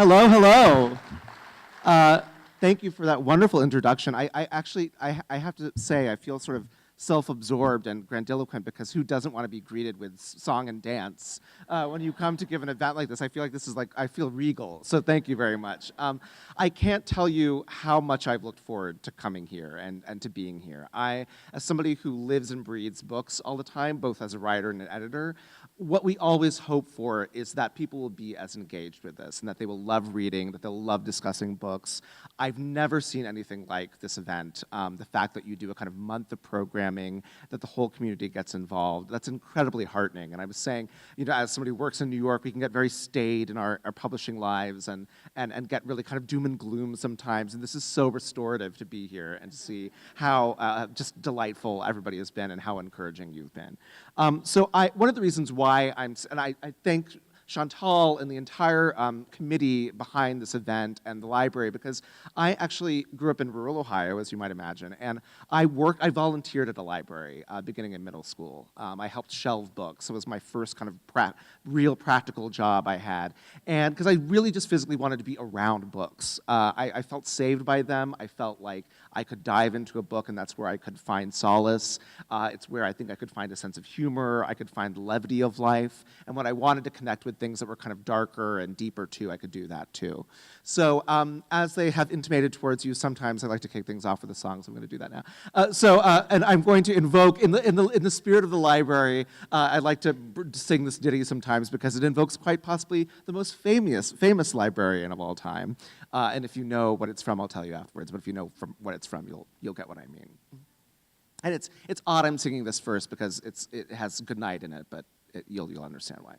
Hello, hello. Uh, Thank you for that wonderful introduction. I have to say, I feel sort of self-absorbed and grandiloquent because who doesn't want to be greeted with song and dance? When you come to give an event like this, I feel like this is like, I feel regal. So thank you very much. I can't tell you how much I've looked forward to coming here and to being here. As somebody who lives and breathes books all the time, both as a writer and an editor, what we always hope for is that people will be as engaged with this and that they will love reading, that they'll love discussing books. I've never seen anything like this event. The fact that you do a kind of month of programming, that the whole community gets involved, that's incredibly heartening. And I was saying, you know, as somebody who works in New York, we can get very staid in our publishing lives and get really kind of doom and gloom sometimes. And this is so restorative to be here and to see how just delightful everybody has been and how encouraging you've been. So one of the reasons why I thank Chantal and the entire committee behind this event and the library, because I actually grew up in rural Ohio, as you might imagine, and I volunteered at a library beginning in middle school. I helped shelve books. It was my first kind of real practical job I had, and because I really just physically wanted to be around books. I felt saved by them. I felt like I could dive into a book and that's where I could find solace. It's where I think I could find a sense of humor, I could find the levity of life, and when I wanted to connect with things that were kind of darker and deeper too, I could do that too. So as they have intimated towards you, sometimes I like to kick things off with a song, so I'm going to do that now. And I'm going to invoke, in the spirit of the library, I like to sing this ditty sometimes because it invokes quite possibly the most famous librarian of all time. And if you know what it's from, I'll tell you afterwards. But if you know from what it's from, you'll get what I mean. And it's odd I'm singing this first because it has good night in it, but you'll understand why.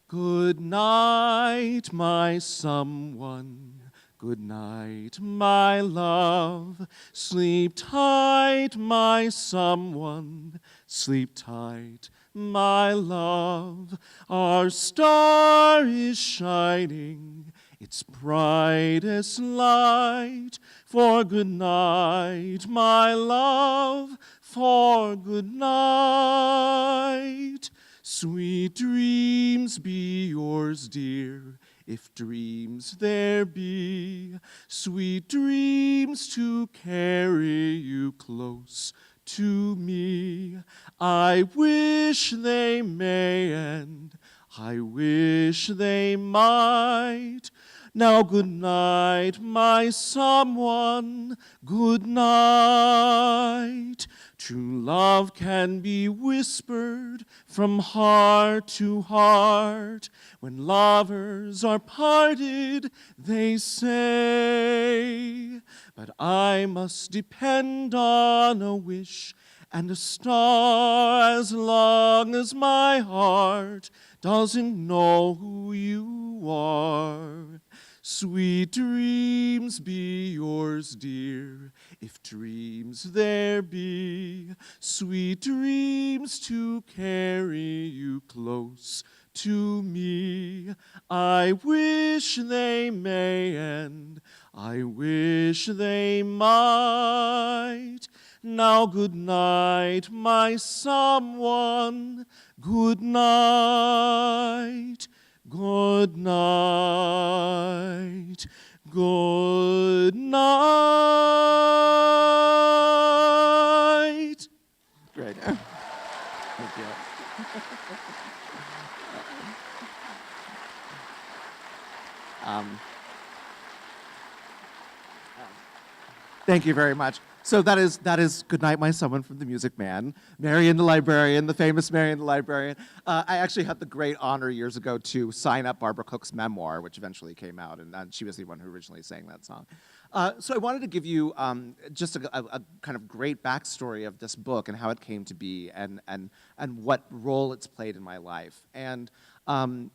Good night, my someone. Good night, my love. Sleep tight, my someone. Sleep tight, my love. Our star is shining, its brightest light. For good night, my love, for good night. Sweet dreams be yours, dear, if dreams there be. Sweet dreams to carry you close to me. I wish they may and I wish they might. Now good night, my someone, good night. True love can be whispered from heart to heart. When lovers are parted, they say. But I must depend on a wish and a star as long as my heart doesn't know who you are. Sweet dreams be yours, dear, if dreams there be. Sweet dreams to carry you close to me. I wish they may and I wish they might. Now good night, my someone, good night. Good night, good night. Great. Thank you. Thank you very much. So that is Good Night, My Someone from The Music Man, Marian the Librarian, the famous Marian the Librarian. I actually had the great honor years ago to sign up Barbara Cook's memoir, which eventually came out, and she was the one who originally sang that song. So I wanted to give you just a kind of great backstory of this book and how it came to be and what role it's played in my life. And my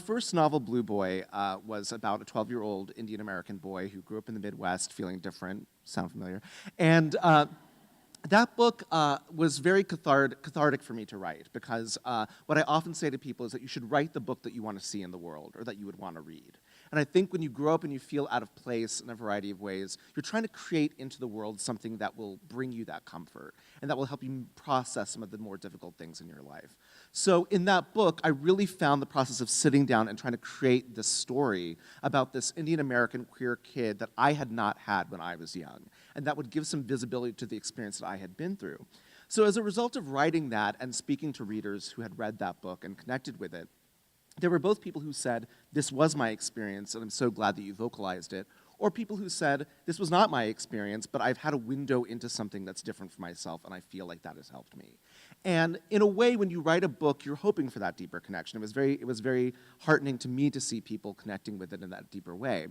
first novel, Blue Boy, was about a 12-year-old Indian American boy who grew up in the Midwest feeling different. Sound familiar? And that book was very cathartic for me to write because what I often say to people is that you should write the book that you want to see in the world or that you would want to read. And I think when you grow up and you feel out of place in a variety of ways, you're trying to create into the world something that will bring you that comfort and that will help you process some of the more difficult things in your life. So in that book, I really found the process of sitting down and trying to create this story about this Indian American queer kid that I had not had when I was young, and that would give some visibility to the experience that I had been through. So as a result of writing that and speaking to readers who had read that book and connected with it, there were both people who said, this was my experience and I'm so glad that you vocalized it, or people who said, this was not my experience, but I've had a window into something that's different for myself and I feel like that has helped me. And in a way, when you write a book, you're hoping for that deeper connection. It was very heartening to me to see people connecting with it in that deeper way.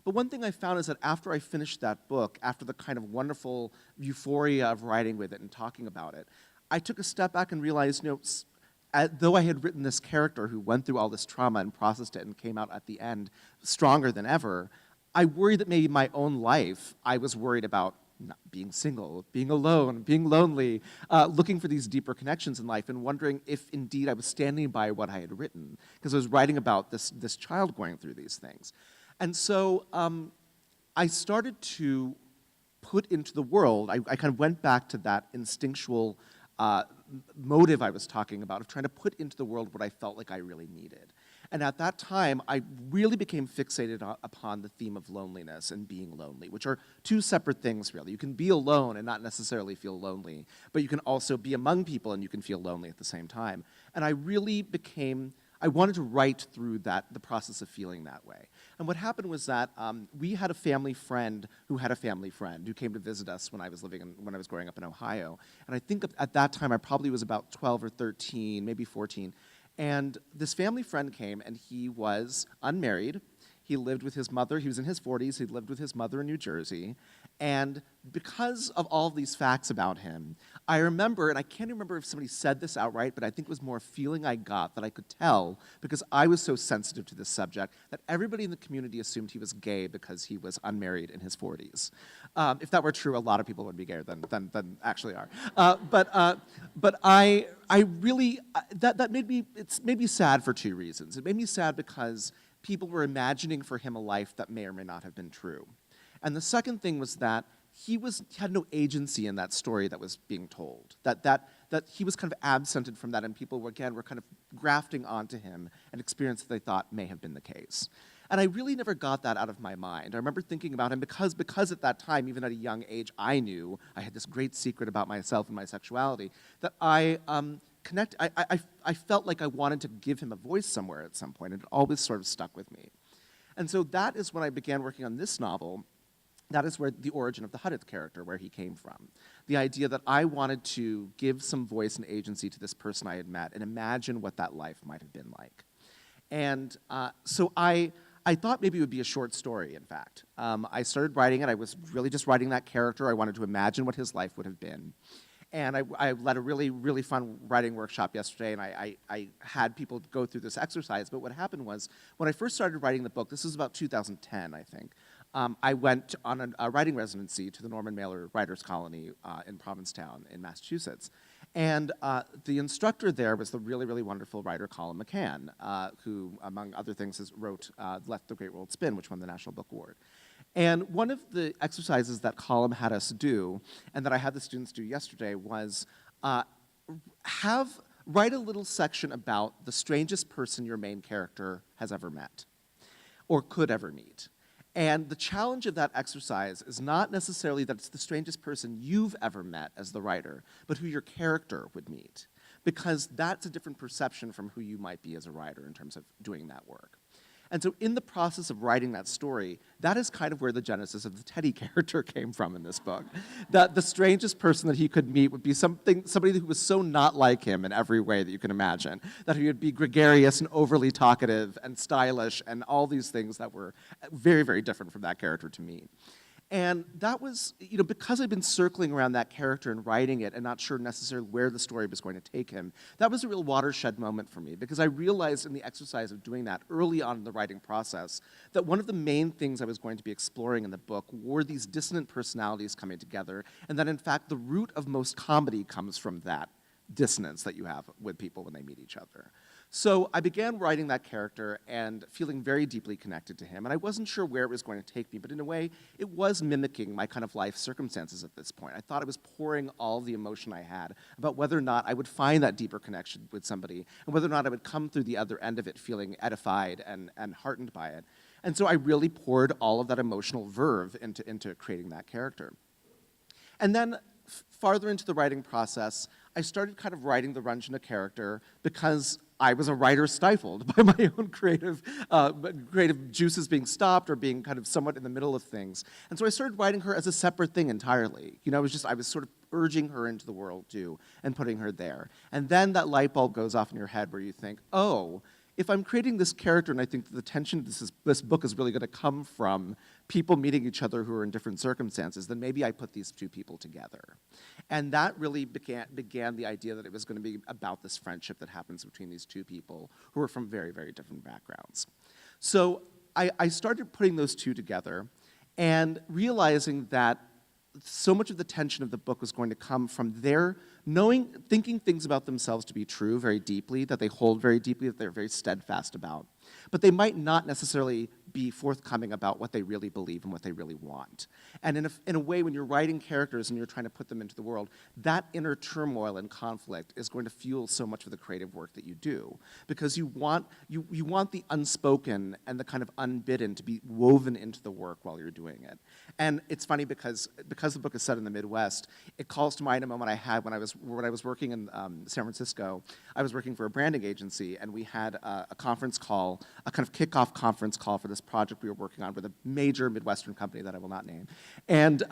But one thing I found is that after I finished that book, after the kind of wonderful euphoria of writing with it and talking about it, I took a step back and realized, though I had written this character who went through all this trauma and processed it and came out at the end stronger than ever, I worried that maybe my own life, I was worried about not being single, being alone, being lonely, looking for these deeper connections in life and wondering if indeed I was standing by what I had written, because I was writing about this child going through these things. And so I started to put into the world, I kind of went back to that instinctual motive I was talking about of trying to put into the world what I felt like I really needed. And at that time, I really became fixated upon the theme of loneliness and being lonely, which are two separate things, really. You can be alone and not necessarily feel lonely, but you can also be among people and you can feel lonely at the same time. And I really I wanted to write through the process of feeling that way. And what happened was that we had a family friend who had a family friend who came to visit us when I was growing up in Ohio. And I think at that time I probably was about 12 or 13, maybe 14. And this family friend came, and he was unmarried. He lived with his mother. He was in his 40s. He lived with his mother in New Jersey. And because of all of these facts about him, I remember, and I can't remember if somebody said this outright, but I think it was more a feeling I got that I could tell, because I was so sensitive to this subject, that everybody in the community assumed he was gay because he was unmarried in his 40s. If that were true, a lot of people would be gayer than actually are. But I really, that made me sad for two reasons. It made me sad because people were imagining for him a life that may or may not have been true. And the second thing was that he had no agency in that story that was being told, that he was kind of absented from that, and people were kind of grafting onto him an experience that they thought may have been the case. And I really never got that out of my mind. I remember thinking about him because at that time, even at a young age, I knew I had this great secret about myself and my sexuality, that I felt like I wanted to give him a voice somewhere at some point, and it always sort of stuck with me. And so that is when I began working on this novel. That is where the origin of the Hudith character, where he came from. The idea that I wanted to give some voice and agency to this person I had met and imagine what that life might have been like. And so I thought maybe it would be a short story, in fact. I started writing it. I was really just writing that character. I wanted to imagine what his life would have been. And I led a really, really fun writing workshop yesterday, and I had people go through this exercise. But what happened was, when I first started writing the book, this was about 2010, I think, I went on a writing residency to the Norman Mailer Writers Colony in Provincetown in Massachusetts. And the instructor there was the really, really wonderful writer Colin McCann, who, among other things, wrote Let the Great World Spin, which won the National Book Award. And one of the exercises that Colin had us do, and that I had the students do yesterday, was write a little section about the strangest person your main character has ever met, or could ever meet. And the challenge of that exercise is not necessarily that it's the strangest person you've ever met as the writer, but who your character would meet, because that's a different perception from who you might be as a writer in terms of doing that work. And so in the process of writing that story, that is kind of where the genesis of the Teddy character came from in this book. That the strangest person that he could meet would be somebody who was so not like him in every way that you can imagine. That he would be gregarious and overly talkative and stylish and all these things that were very, very different from that character to me. And that was, because I'd been circling around that character and writing it and not sure necessarily where the story was going to take him, that was a real watershed moment for me, because I realized in the exercise of doing that early on in the writing process that one of the main things I was going to be exploring in the book were these dissonant personalities coming together, and that in fact the root of most comedy comes from that dissonance that you have with people when they meet each other. So I began writing that character and feeling very deeply connected to him, and I wasn't sure where it was going to take me, but in a way, it was mimicking my kind of life circumstances at this point. I thought I was pouring all the emotion I had about whether or not I would find that deeper connection with somebody, and whether or not I would come through the other end of it feeling edified and heartened by it. And so I really poured all of that emotional verve into creating that character. And then farther into the writing process, I started kind of writing the Ranjana character because I was a writer stifled by my own creative juices being stopped or being kind of somewhat in the middle of things. And so I started writing her as a separate thing entirely. You know, I was sort of urging her into the world too and putting her there. And then that light bulb goes off in your head where you think, oh, if I'm creating this character and I think that the tension of this book is really going to come from people meeting each other who are in different circumstances, then maybe I put these two people together. And that really began the idea that it was going to be about this friendship that happens between these two people who are from very, very different backgrounds. So I started putting those two together and realizing that so much of the tension of the book was going to come from their thinking things about themselves to be true very deeply, that they hold very deeply, that they're very steadfast about. But they might not necessarily be forthcoming about what they really believe and what they really want. And in a way, when you're writing characters and you're trying to put them into the world, that inner turmoil and conflict is going to fuel so much of the creative work that you do. Because you want the unspoken and the kind of unbidden to be woven into the work while you're doing it. And it's funny because the book is set in the Midwest, it calls to mind a moment I had when I was working in San Francisco. I was working for a branding agency, and we had a conference call, a kind of kickoff conference call for this project we were working on with a major Midwestern company that I will not name. And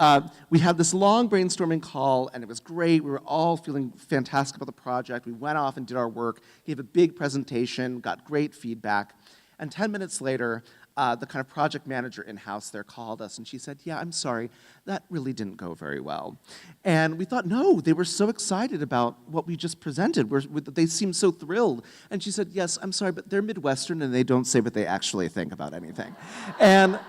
we had this long brainstorming call, and it was great. We were all feeling fantastic about the project. We went off and did our work, gave a big presentation, got great feedback. And 10 minutes later, the kind of project manager in-house there called us, and she said, yeah, I'm sorry, that really didn't go very well. And we thought, no, they were so excited about what we just presented. They seemed so thrilled. And she said, yes, I'm sorry, but they're Midwestern, and they don't say what they actually think about anything. And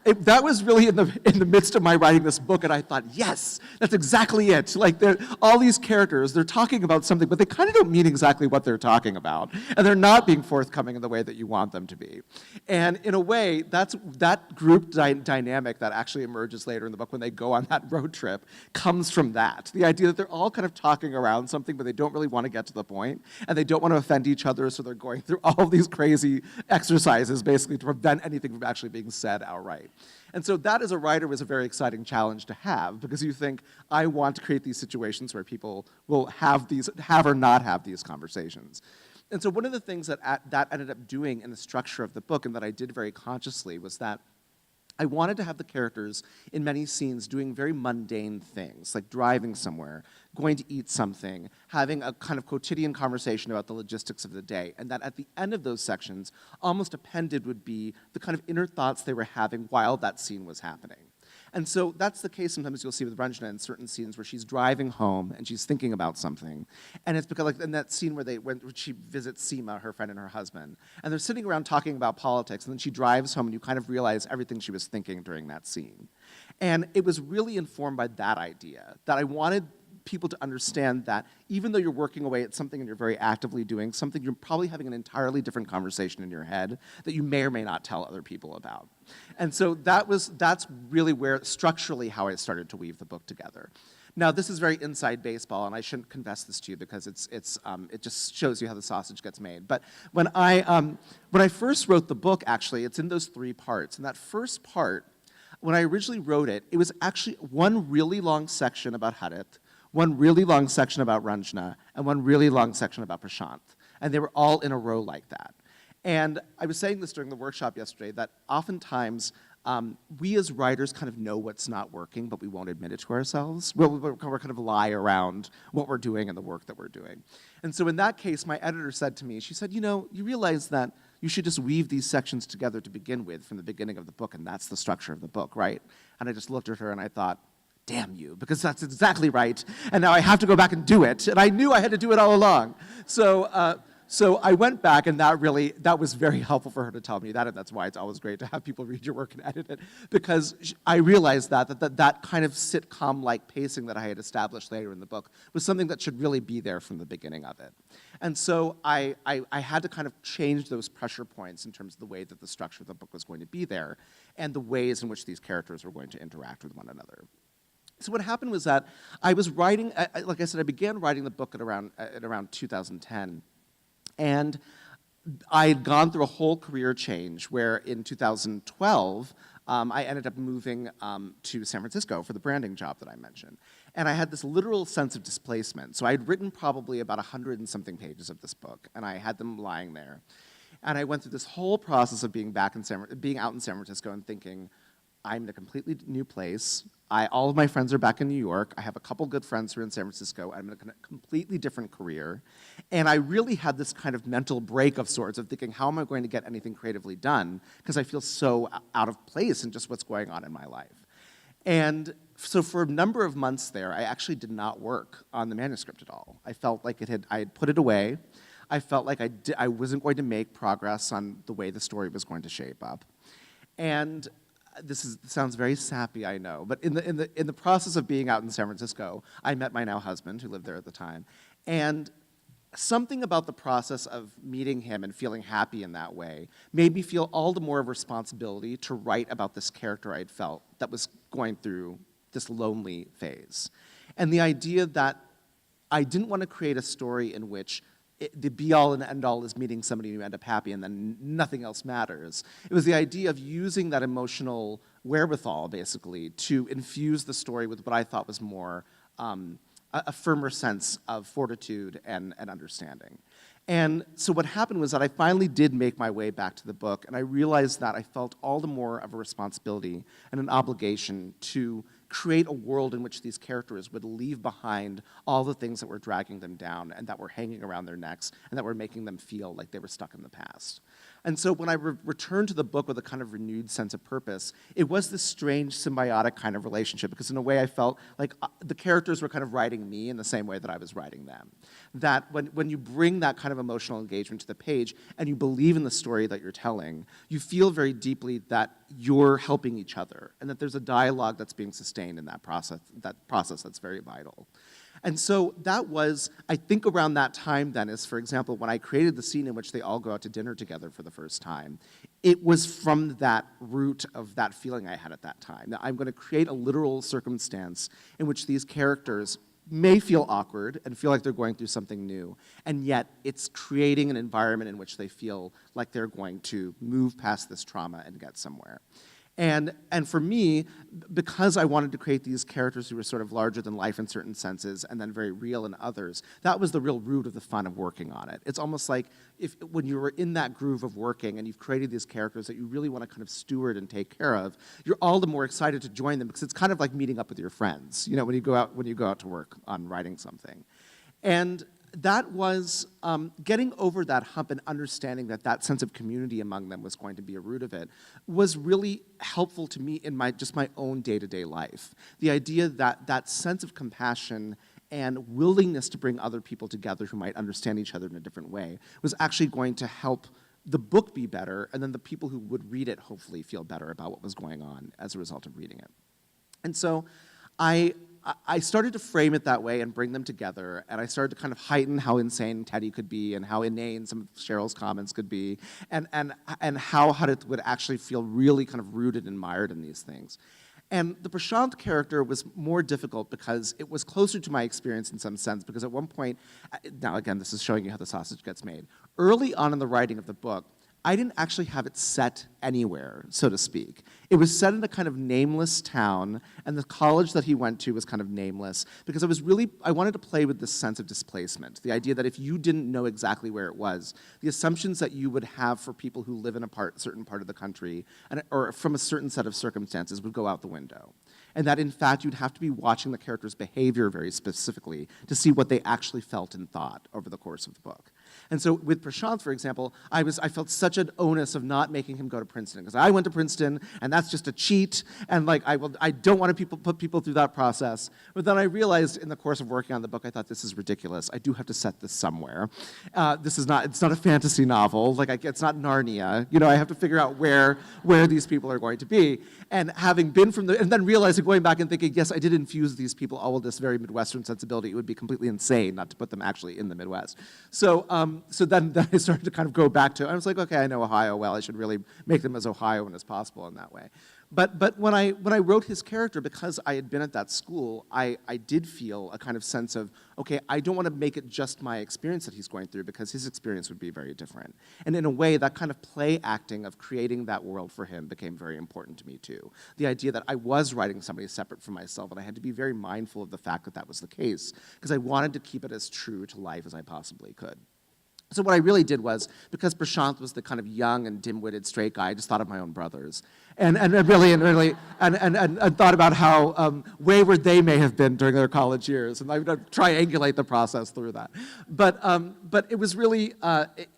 that was really in the midst of my writing this book, and I thought, yes, that's exactly it. Like, all these characters, they're talking about something, but they kind of don't mean exactly what they're talking about, and they're not being forthcoming in the way that you want them to be. And in a way, that group dynamic that actually emerges later in the book when they go on that road trip comes from that. The idea that they're all kind of talking around something, but they don't really want to get to the point, and they don't want to offend each other, so they're going through all of these crazy exercises, basically, to prevent anything from actually being said outright. And so that, as a writer, was a very exciting challenge to have, because you think, I want to create these situations where people will have or not have these conversations. And so one of the things that ended up doing in the structure of the book, and that I did very consciously, was that I wanted to have the characters in many scenes doing very mundane things, like driving somewhere, going to eat something, having a kind of quotidian conversation about the logistics of the day, and that at the end of those sections, almost appended would be the kind of inner thoughts they were having while that scene was happening. And so that's the case sometimes you'll see with Ranjana in certain scenes where she's driving home and she's thinking about something. And it's because, like in that scene where she visits Seema, her friend, and her husband, and they're sitting around talking about politics, and then she drives home and you kind of realize everything she was thinking during that scene. And it was really informed by that idea, that I wanted people to understand that even though you're working away at something and you're very actively doing something, you're probably having an entirely different conversation in your head that you may or may not tell other people about. And so that's really where, structurally, how I started to weave the book together. Now, this is very inside baseball, and I shouldn't confess this to you because it just shows you how the sausage gets made. But when I first wrote the book, actually, it's in those 3 parts. And that first part, when I originally wrote it, it was actually one really long section about Harit, one really long section about Ranjana, and one really long section about Prashant. And they were all in a row like that. And I was saying this during the workshop yesterday, that oftentimes we as writers kind of know what's not working, but we won't admit it to ourselves. We're kind of lie around what we're doing and the work that we're doing. And so in that case, my editor said to me, she said, you know, you realize that you should just weave these sections together to begin with from the beginning of the book, and that's the structure of the book, right? And I just looked at her and I thought, damn you, because that's exactly right, and now I have to go back and do it, and I knew I had to do it all along. So So I went back, and that was very helpful for her to tell me that, and that's why it's always great to have people read your work and edit it, because I realized that kind of sitcom-like pacing that I had established later in the book was something that should really be there from the beginning of it. And so I had to kind of change those pressure points in terms of the way that the structure of the book was going to be there, and the ways in which these characters were going to interact with one another. So what happened was that I was writing, like I said, I began writing the book at around 2010. And I had gone through a whole career change where in 2012, I ended up moving to San Francisco for the branding job that I mentioned. And I had this literal sense of displacement. So I had written probably about 100 and something pages of this book, and I had them lying there. And I went through this whole process of being out in San Francisco and thinking, I'm in a completely new place. All of my friends are back in New York. I have a couple good friends who are in San Francisco. I'm in a completely different career. And I really had this kind of mental break of sorts of thinking, how am I going to get anything creatively done? Because I feel so out of place in just what's going on in my life. And so for a number of months there, I actually did not work on the manuscript at all. I felt like I had put it away. I felt like I wasn't going to make progress on the way the story was going to shape up. And this sounds very sappy, I know, but in the process of being out in San Francisco, I met my now husband, who lived there at the time, and something about the process of meeting him and feeling happy in that way made me feel all the more of a responsibility to write about this character I'd felt that was going through this lonely phase. And the idea that I didn't want to create a story in which the be-all and end-all is meeting somebody and you end up happy and then nothing else matters. It was the idea of using that emotional wherewithal, basically, to infuse the story with what I thought was more a firmer sense of fortitude and understanding. And so what happened was that I finally did make my way back to the book, and I realized that I felt all the more of a responsibility and an obligation to create a world in which these characters would leave behind all the things that were dragging them down and that were hanging around their necks and that were making them feel like they were stuck in the past. And so when I returned to the book with a kind of renewed sense of purpose, it was this strange symbiotic kind of relationship, because in a way I felt like the characters were kind of writing me in the same way that I was writing them. That when you bring that kind of emotional engagement to the page and you believe in the story that you're telling, you feel very deeply that you're helping each other and that there's a dialogue that's being sustained in that process that's very vital. And so that was, I think around that time then, is, for example, when I created the scene in which they all go out to dinner together for the first time, it was from that root of that feeling I had at that time, that I'm going to create a literal circumstance in which these characters may feel awkward and feel like they're going through something new, and yet it's creating an environment in which they feel like they're going to move past this trauma and get somewhere. And for me, because I wanted to create these characters who were sort of larger than life in certain senses and then very real in others, that was the real root of the fun of working on it. It's almost like when you were in that groove of working and you've created these characters that you really want to kind of steward and take care of, you're all the more excited to join them, because it's kind of like meeting up with your friends, you know, when you go out to work on writing something. And that was getting over that hump and understanding that that sense of community among them was going to be a root of it was really helpful to me in my own day-to-day life. The idea that that sense of compassion and willingness to bring other people together who might understand each other in a different way was actually going to help the book be better, and then the people who would read it hopefully feel better about what was going on as a result of reading it. And so I started to frame it that way and bring them together, and I started to kind of heighten how insane Teddy could be and how inane some of Cheryl's comments could be, and how it would actually feel really kind of rooted and mired in these things. And the Prashant character was more difficult because it was closer to my experience in some sense, because at one point, now again, this is showing you how the sausage gets made. Early on in the writing of the book, I didn't actually have it set anywhere, so to speak. It was set in a kind of nameless town, and the college that he went to was kind of nameless, because I wanted to play with this sense of displacement, the idea that if you didn't know exactly where it was, the assumptions that you would have for people who live in a certain part of the country, or from a certain set of circumstances, would go out the window. And that, in fact, you'd have to be watching the character's behavior very specifically to see what they actually felt and thought over the course of the book. And so with Prashant, for example, I felt such an onus of not making him go to Princeton, because I went to Princeton, and that's just a cheat, and like I don't want to put people through that process. But then I realized in the course of working on the book, I thought, this is ridiculous. I do have to set this somewhere. It's not a fantasy novel. Like it's not Narnia. You know, I have to figure out where these people are going to be. And having been and then realizing, going back and thinking, yes, I did infuse these people all with this very Midwestern sensibility. It would be completely insane not to put them actually in the Midwest. So then I started to kind of go back to, I was like, okay, I know Ohio well. I should really make them as Ohioan as possible in that way. But when I wrote his character, because I had been at that school, I did feel a kind of sense of, okay, I don't want to make it just my experience that he's going through, because his experience would be very different. And in a way, that kind of play acting of creating that world for him became very important to me too. The idea that I was writing somebody separate from myself, and I had to be very mindful of the fact that that was the case, because I wanted to keep it as true to life as I possibly could. So what I really did was, because Prashant was the kind of young and dim-witted straight guy, I just thought of my own brothers, and thought about how wayward they may have been during their college years, and I would triangulate the process through that. But it was really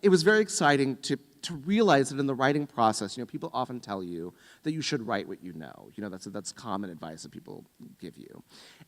it was very exciting to realize that in the writing process, you know, people often tell you that you should write what you know. You know, that's common advice that people give you,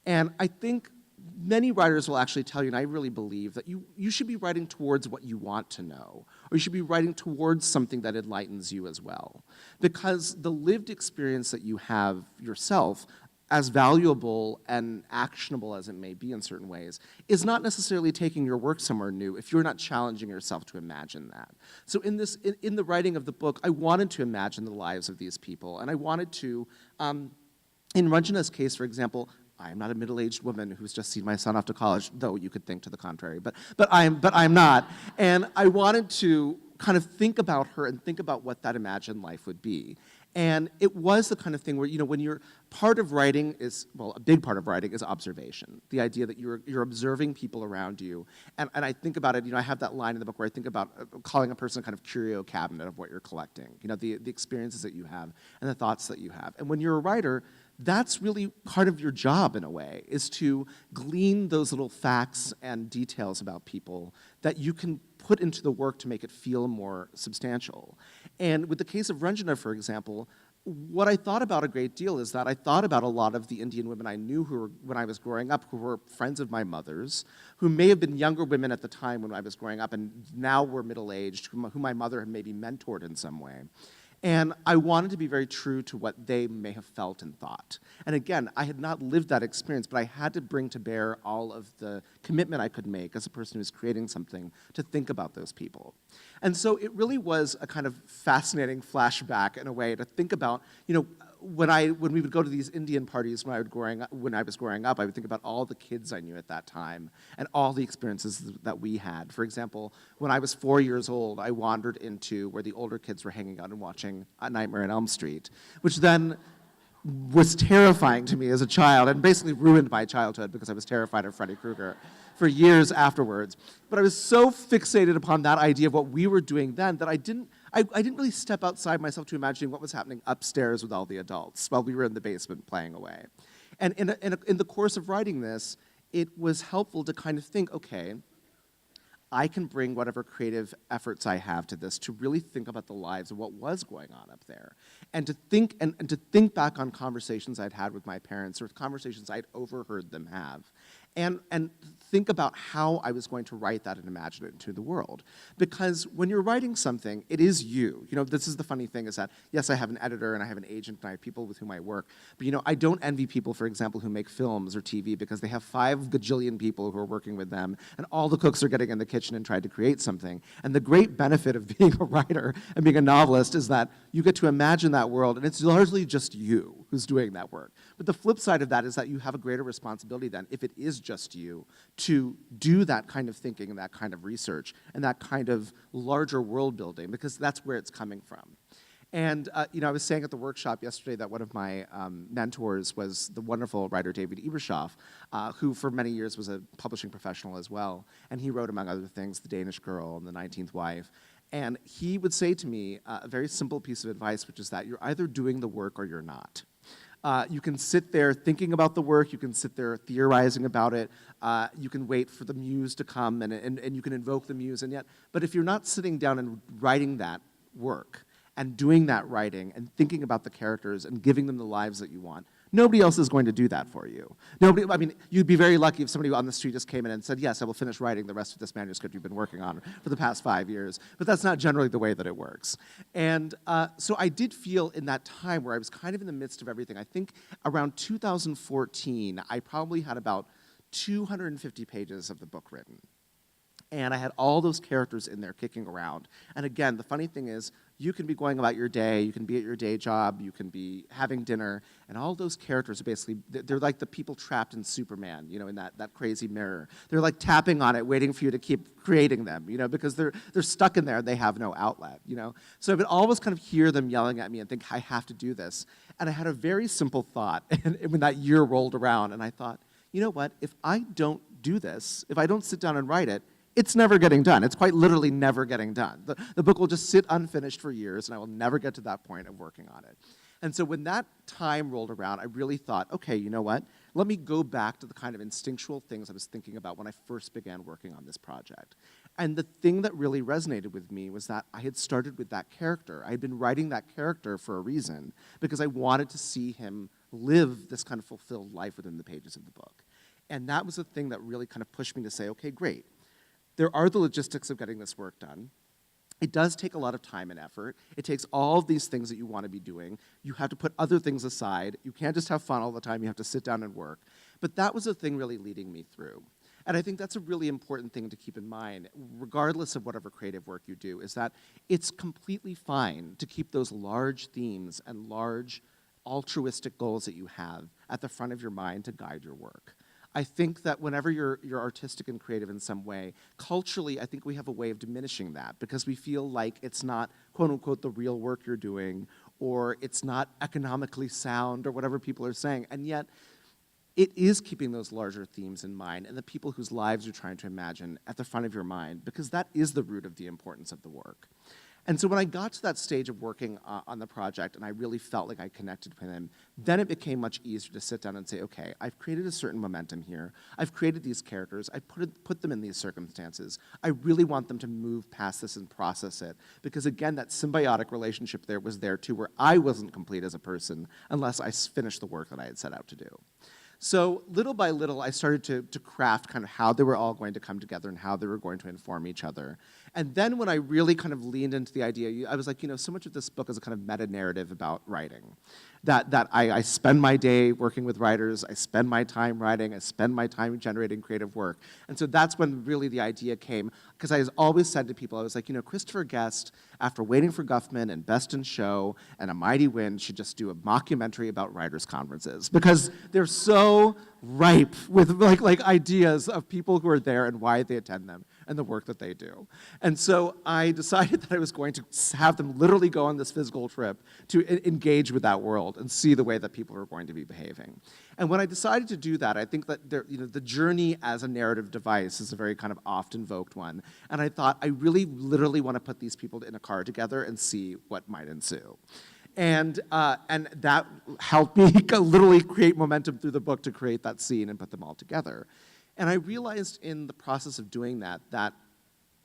and I think many writers will actually tell you, and I really believe, that you should be writing towards what you want to know, or you should be writing towards something that enlightens you as well. Because the lived experience that you have yourself, as valuable and actionable as it may be in certain ways, is not necessarily taking your work somewhere new if you're not challenging yourself to imagine that. So in the writing of the book, I wanted to imagine the lives of these people, and I wanted to, in Ranjana's case, for example, I am not a middle-aged woman who's just seen my son off to college, though you could think to the contrary, but I'm not. And I wanted to kind of think about her and think about what that imagined life would be. And it was the kind of thing where, you know, when you're, part of writing is, well, a big part of writing is observation. The idea that you're observing people around you. And I think about it, you know, I have that line in the book where I think about calling a person a kind of curio cabinet of what you're collecting. You know, the experiences that you have and the thoughts that you have. And when you're a writer, that's really part of your job in a way, is to glean those little facts and details about people that you can put into the work to make it feel more substantial. And with the case of Ranjana, for example, what I thought about a great deal is that I thought about a lot of the Indian women I knew when I was growing up, who were friends of my mother's, who may have been younger women at the time when I was growing up and now were middle-aged, who my mother had maybe mentored in some way. And I wanted to be very true to what they may have felt and thought. And again, I had not lived that experience, but I had to bring to bear all of the commitment I could make as a person who's creating something to think about those people. And so it really was a kind of fascinating flashback in a way to think about, you know, when we would go to these Indian parties when I was growing up, I would think about all the kids I knew at that time and all the experiences that we had. For example, when I was 4 years old, I wandered into where the older kids were hanging out and watching A Nightmare on Elm Street, which then was terrifying to me as a child and basically ruined my childhood because I was terrified of Freddy Krueger for years afterwards. But I was so fixated upon that idea of what we were doing then that I didn't really step outside myself to imagining what was happening upstairs with all the adults while we were in the basement playing away. And in the course of writing this, it was helpful to kind of think, okay, I can bring whatever creative efforts I have to this to really think about the lives of what was going on up there, and to think back on conversations I'd had with my parents or conversations I'd overheard them have, and think about how I was going to write that and imagine it into the world. Because when you're writing something, it is you. You know, this is the funny thing, is that, yes, I have an editor and I have an agent and I have people with whom I work, but you know, I don't envy people, for example, who make films or TV because they have 5 gajillion people who are working with them and all the cooks are getting in the kitchen and trying to create something. And the great benefit of being a writer and being a novelist is that you get to imagine that world and it's largely just you who's doing that work. But the flip side of that is that you have a greater responsibility then, if it is just you, to do that kind of thinking and that kind of research and that kind of larger world building, because that's where it's coming from. And you know, I was saying at the workshop yesterday that one of my mentors was the wonderful writer David Ebershoff, who for many years was a publishing professional as well. And he wrote, among other things, The Danish Girl and The 19th Wife. And he would say to me a very simple piece of advice, which is that you're either doing the work or you're not. You can sit there thinking about the work, you can sit there theorizing about it, you can wait for the muse to come and you can invoke the muse, but if you're not sitting down and writing that work and doing that writing and thinking about the characters and giving them the lives that you want, nobody else is going to do that for you. Nobody, I mean, you'd be very lucky if somebody on the street just came in and said, yes, I will finish writing the rest of this manuscript you've been working on for the past 5 years. But that's not generally the way that it works. And so I did feel in that time where I was kind of in the midst of everything, I think around 2014, I probably had about 250 pages of the book written. And I had all those characters in there kicking around. And again, the funny thing is, you can be going about your day, you can be at your day job, you can be having dinner, and all those characters are basically, they're like the people trapped in Superman, you know, in that crazy mirror. They're like tapping on it, waiting for you to keep creating them, you know, because they're stuck in there, they have no outlet, you know. So I would always kind of hear them yelling at me and think, I have to do this. And I had a very simple thought, and when that year rolled around, and I thought, you know what, if I don't do this, if I don't sit down and write it, it's never getting done. It's quite literally never getting done. The book will just sit unfinished for years, and I will never get to that point of working on it. And so when that time rolled around, I really thought, okay, you know what? Let me go back to the kind of instinctual things I was thinking about when I first began working on this project. And the thing that really resonated with me was that I had started with that character. I had been writing that character for a reason, because I wanted to see him live this kind of fulfilled life within the pages of the book. And that was the thing that really kind of pushed me to say, okay, great. There are the logistics of getting this work done. It does take a lot of time and effort. It takes all of these things that you want to be doing. You have to put other things aside. You can't just have fun all the time. You have to sit down and work. But that was the thing really leading me through. And I think that's a really important thing to keep in mind, regardless of whatever creative work you do, is that it's completely fine to keep those large themes and large altruistic goals that you have at the front of your mind to guide your work. I think that whenever you're artistic and creative in some way, culturally, I think we have a way of diminishing that because we feel like it's not, quote unquote, the real work you're doing, or it's not economically sound, or whatever people are saying. And yet, it is keeping those larger themes in mind and the people whose lives you're trying to imagine at the front of your mind, because that is the root of the importance of the work. And so when I got to that stage of working on the project and I really felt like I connected with him, then it became much easier to sit down and say, okay, I've created a certain momentum here. I've created these characters. I put them in these circumstances. I really want them to move past this and process it. Because again, that symbiotic relationship there was there too, where I wasn't complete as a person unless I finished the work that I had set out to do. So little by little, I started to craft kind of how they were all going to come together and how they were going to inform each other. And then when I really kind of leaned into the idea, I was like, you know, so much of this book is a kind of meta-narrative about writing. That I spend my day working with writers, I spend my time writing, I spend my time generating creative work. And so that's when really the idea came, because I always said to people, I was like, you know, Christopher Guest, after Waiting for Guffman and Best in Show and A Mighty Wind, should just do a mockumentary about writers' conferences, because they're so ripe with like ideas of people who are there and why they attend them and the work that they do. And so I decided that I was going to have them literally go on this physical trip to engage with that world and see the way that people are going to be behaving. And when I decided to do that, I think that the journey as a narrative device is a very kind of oft-invoked one. And I thought, I really literally want to put these people in a car together and see what might ensue. And that helped me literally create momentum through the book to create that scene and put them all together. And I realized in the process of doing that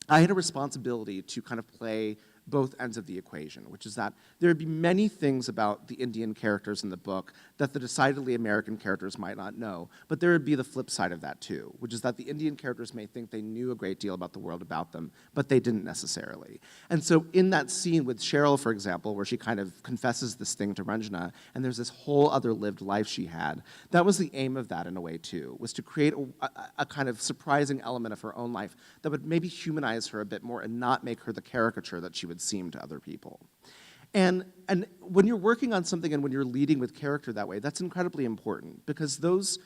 I had a responsibility to kind of play both ends of the equation, which is that there would be many things about the Indian characters in the book that the decidedly American characters might not know, but there would be the flip side of that too, which is that the Indian characters may think they knew a great deal about the world about them, but they didn't necessarily. And so in that scene with Cheryl, for example, where she kind of confesses this thing to Ranjana, and there's this whole other lived life she had, that was the aim of that in a way too, was to create a kind of surprising element of her own life that would maybe humanize her a bit more and not make her the caricature that she would seem to other people. And when you're working on something and when you're leading with character that way, that's incredibly important, because those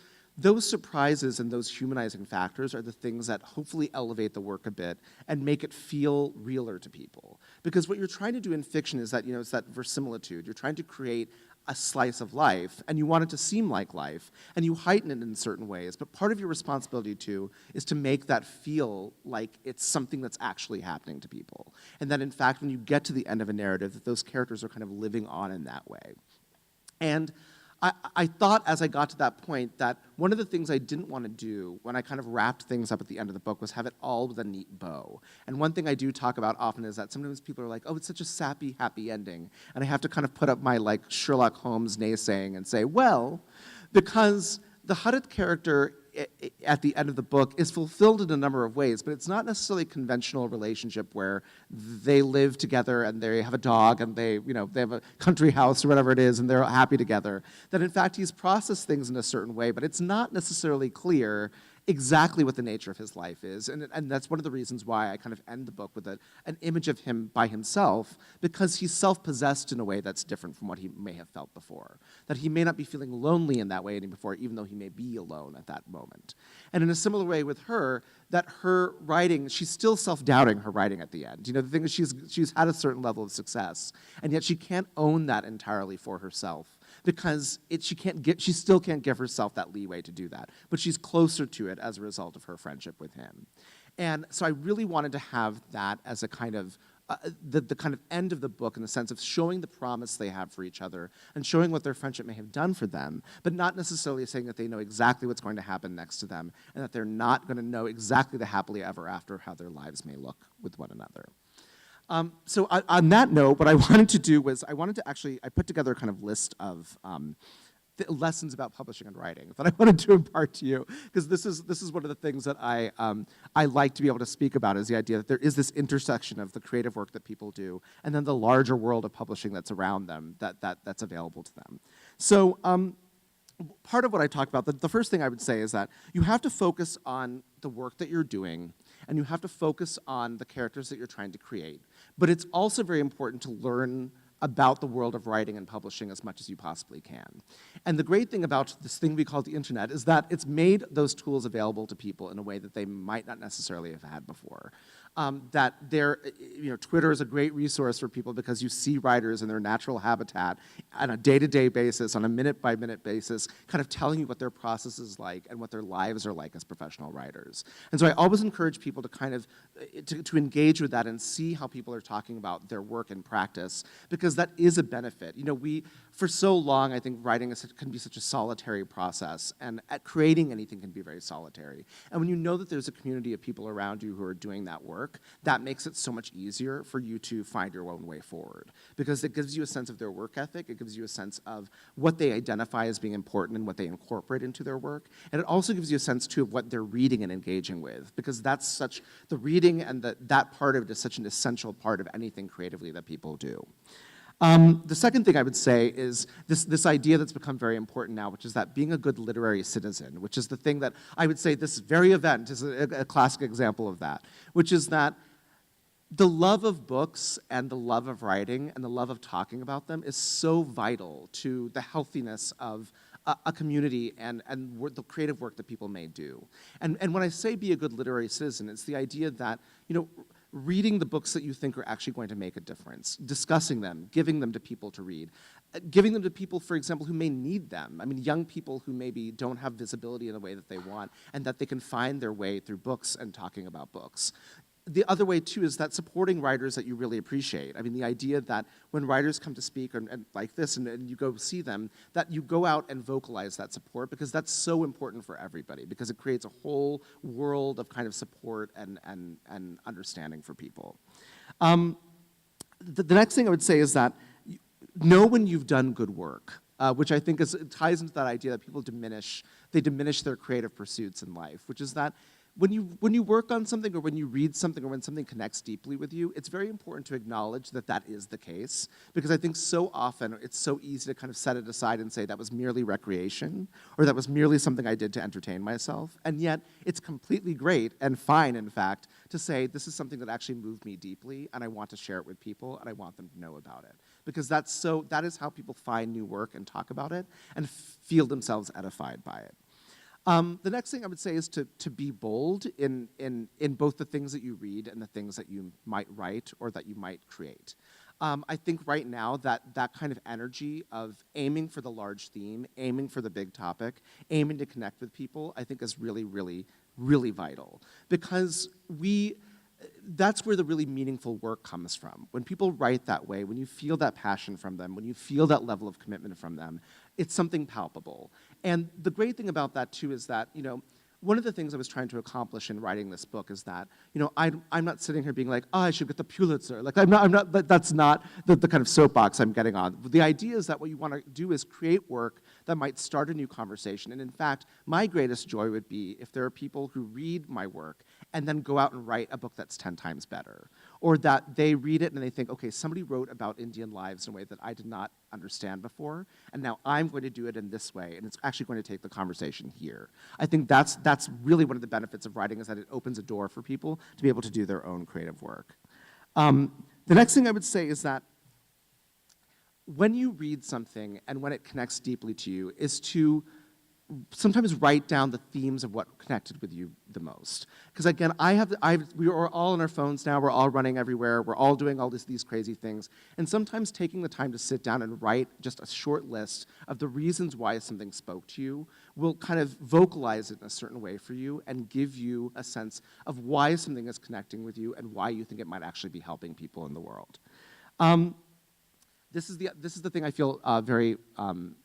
surprises and those humanizing factors are the things that hopefully elevate the work a bit and make it feel realer to people. Because what you're trying to do in fiction is that, you know, it's that verisimilitude. You're trying to create a slice of life, and you want it to seem like life, and you heighten it in certain ways. But part of your responsibility, too, is to make that feel like it's something that's actually happening to people. And that, in fact, when you get to the end of a narrative, that those characters are kind of living on in that way. And I thought as I got to that point that one of the things I didn't want to do when I kind of wrapped things up at the end of the book was have it all with a neat bow. And one thing I do talk about often is that sometimes people are like, oh, it's such a sappy, happy ending. And I have to kind of put up my like Sherlock Holmes naysaying and say, well, because the Hudith character at the end of the book is fulfilled in a number of ways, but it's not necessarily a conventional relationship where they live together and they have a dog and they have a country house or whatever it is and they're happy together. That in fact he's processed things in a certain way, but it's not necessarily clear exactly what the nature of his life is. And that's one of the reasons why I kind of end the book with an image of him by himself, because he's self-possessed in a way that's different from what he may have felt before. That he may not be feeling lonely in that way any before, even though he may be alone at that moment. And in a similar way with her, that her writing, she's still self-doubting her writing at the end. You know, the thing is she's had a certain level of success, and yet she can't own that entirely for herself, because she still can't give herself that leeway to do that. But she's closer to it as a result of her friendship with him. And so I really wanted to have that as a kind of, the kind of end of the book in the sense of showing the promise they have for each other and showing what their friendship may have done for them, but not necessarily saying that they know exactly what's going to happen next to them and that they're not going to know exactly the happily ever after how their lives may look with one another. So on that note, what I wanted to do was I put together a kind of list of lessons about publishing and writing that I wanted to impart to you, because this is one of the things that I like to be able to speak about, is the idea that there is this intersection of the creative work that people do and then the larger world of publishing that's around them that's available to them. So part of what I talk about, the first thing I would say is that you have to focus on the work that you're doing, and you have to focus on the characters that you're trying to create. But it's also very important to learn about the world of writing and publishing as much as you possibly can. And the great thing about this thing we call the internet is that it's made those tools available to people in a way that they might not necessarily have had before. Twitter is a great resource for people because you see writers in their natural habitat on a day-to-day basis, on a minute-by-minute basis, kind of telling you what their process is like and what their lives are like as professional writers. And so I always encourage people to kind of to engage with that and see how people are talking about their work and practice, because that is a benefit. You know, for so long, I think writing can be such a solitary process, and creating anything can be very solitary. And when you know that there's a community of people around you who are doing that work, that makes it so much easier for you to find your own way forward, because it gives you a sense of their work ethic, it gives you a sense of what they identify as being important and what they incorporate into their work, and it also gives you a sense, too, of what they're reading and engaging with, because the reading and that part of it is such an essential part of anything creatively that people do. The second thing I would say is this idea that's become very important now, which is that being a good literary citizen, which is the thing that I would say this very event is a classic example of that, which is that the love of books and the love of writing and the love of talking about them is so vital to the healthiness of a community and the creative work that people may do. And when I say be a good literary citizen, it's the idea that, you know, reading the books that you think are actually going to make a difference, discussing them, giving them to people to read, giving them to people, for example, who may need them. I mean, young people who maybe don't have visibility in the way that they want, and that they can find their way through books and talking about books. The other way, too, is that supporting writers that you really appreciate. I mean, the idea that when writers come to speak and like this and you go see them, that you go out and vocalize that support, because that's so important for everybody, because it creates a whole world of kind of support and understanding for people. The next thing I would say is that know when you've done good work, which I think ties into that idea that people diminish their creative pursuits in life, which is that when you work on something, or when you read something, or when something connects deeply with you, it's very important to acknowledge that that is the case, because I think so often it's so easy to kind of set it aside and say that was merely recreation, or that was merely something I did to entertain myself, and yet it's completely great and fine, in fact, to say this is something that actually moved me deeply, and I want to share it with people, and I want them to know about it, because that is how people find new work and talk about it and feel themselves edified by it. The next thing I would say is to be bold in both the things that you read and the things that you might write or that you might create. I think right now that kind of energy of aiming for the large theme, aiming for the big topic, aiming to connect with people, I think is really, really, really vital, because that's where the really meaningful work comes from. When people write that way, when you feel that passion from them, when you feel that level of commitment from them, it's something palpable. And the great thing about that too is that, one of the things I was trying to accomplish in writing this book is that, I'm not sitting here being like, oh, I should get the Pulitzer. Like, that's not the kind of soapbox I'm getting on. The idea is that what you want to do is create work that might start a new conversation. And in fact, my greatest joy would be if there are people who read my work and then go out and write a book that's 10 times better. Or that they read it and they think, okay, somebody wrote about Indian lives in a way that I did not understand before, and now I'm going to do it in this way, and it's actually going to take the conversation here. I think that's really one of the benefits of writing, is that it opens a door for people to be able to do their own creative work. The next thing I would say is that when you read something and when it connects deeply to you is to sometimes write down the themes of what connected with you the most. Because again, we are all on our phones now, we're all running everywhere, we're all doing all these crazy things, and sometimes taking the time to sit down and write just a short list of the reasons why something spoke to you will kind of vocalize it in a certain way for you and give you a sense of why something is connecting with you and why you think it might actually be helping people in the world. This is the thing I feel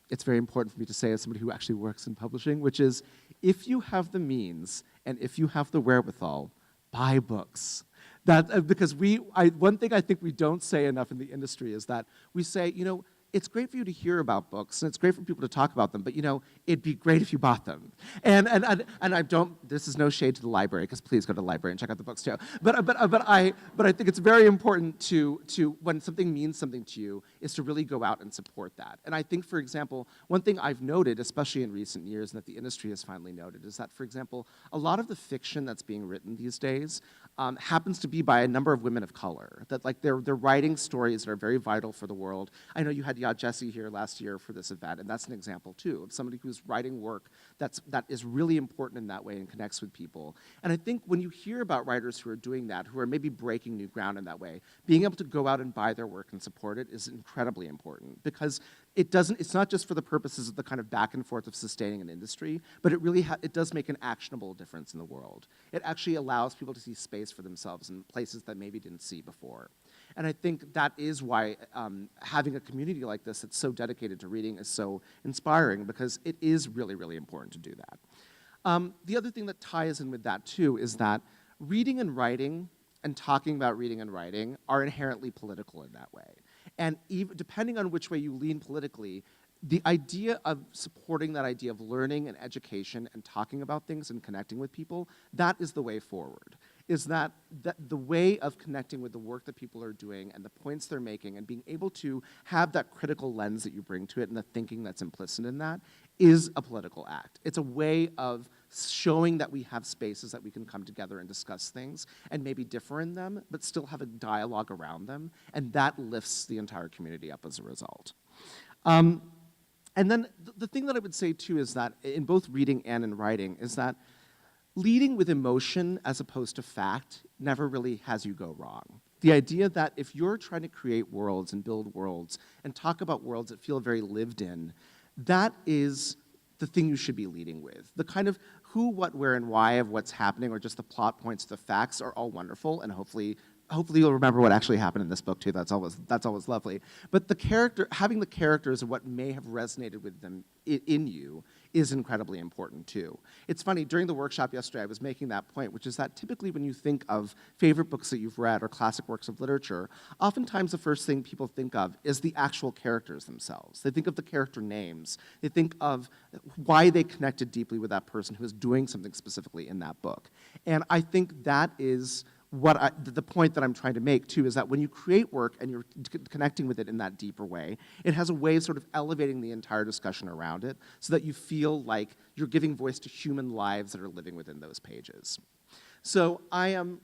it's very important for me to say as somebody who actually works in publishing, which is, if you have the means and if you have the wherewithal, buy books. Because one thing I think we don't say enough in the industry is that we say, it's great for you to hear about books, and it's great for people to talk about them, but it'd be great if you bought them. And I don't. This is no shade to the library, because please go to the library and check out the books too. But I think it's very important to when something means something to you is to really go out and support that. And I think, for example, one thing I've noted, especially in recent years, and that the industry has finally noted, is that, for example, a lot of the fiction that's being written these days happens to be by a number of women of color. That they're writing stories that are very vital for the world. I know you had Yad Jesse here last year for this event, and that's an example too of somebody who's writing work that is really important in that way and connects with people. And I think when you hear about writers who are doing that, who are maybe breaking new ground in that way, being able to go out and buy their work and support it is incredibly important, because it's not just for the purposes of the kind of back and forth of sustaining an industry, but it does make an actionable difference in the world. It actually allows people to see space for themselves in places that maybe didn't see before. And I think that is why having a community like this that's so dedicated to reading is so inspiring, because it is really, really important to do that. The other thing that ties in with that too is that reading and writing and talking about reading and writing are inherently political in that way. And even depending on which way you lean politically, the idea of supporting that idea of learning and education and talking about things and connecting with people, that is the way forward. Is that the way of connecting with the work that people are doing and the points they're making, and being able to have that critical lens that you bring to it and the thinking that's implicit in that is a political act. It's a way of showing that we have spaces that we can come together and discuss things and maybe differ in them, but still have a dialogue around them, and that lifts the entire community up as a result. And then the thing that I would say too is that in both reading and in writing is that leading with emotion as opposed to fact never really has you go wrong. The idea that if you're trying to create worlds and build worlds and talk about worlds that feel very lived in, that is the thing you should be leading with. The kind of who, what, where, and why of what's happening, or just the plot points, the facts, are all wonderful, and hopefully you'll remember what actually happened in this book too. That's always lovely. But having the characters and what may have resonated with them in you is incredibly important too. It's funny, during the workshop yesterday, I was making that point, which is that typically when you think of favorite books that you've read or classic works of literature, oftentimes the first thing people think of is the actual characters themselves. They think of the character names. They think of why they connected deeply with that person who is doing something specifically in that book. And I think that is the point that I'm trying to make too, is that when you create work and you're connecting with it in that deeper way, it has a way of sort of elevating the entire discussion around it so that you feel like you're giving voice to human lives that are living within those pages. So I am,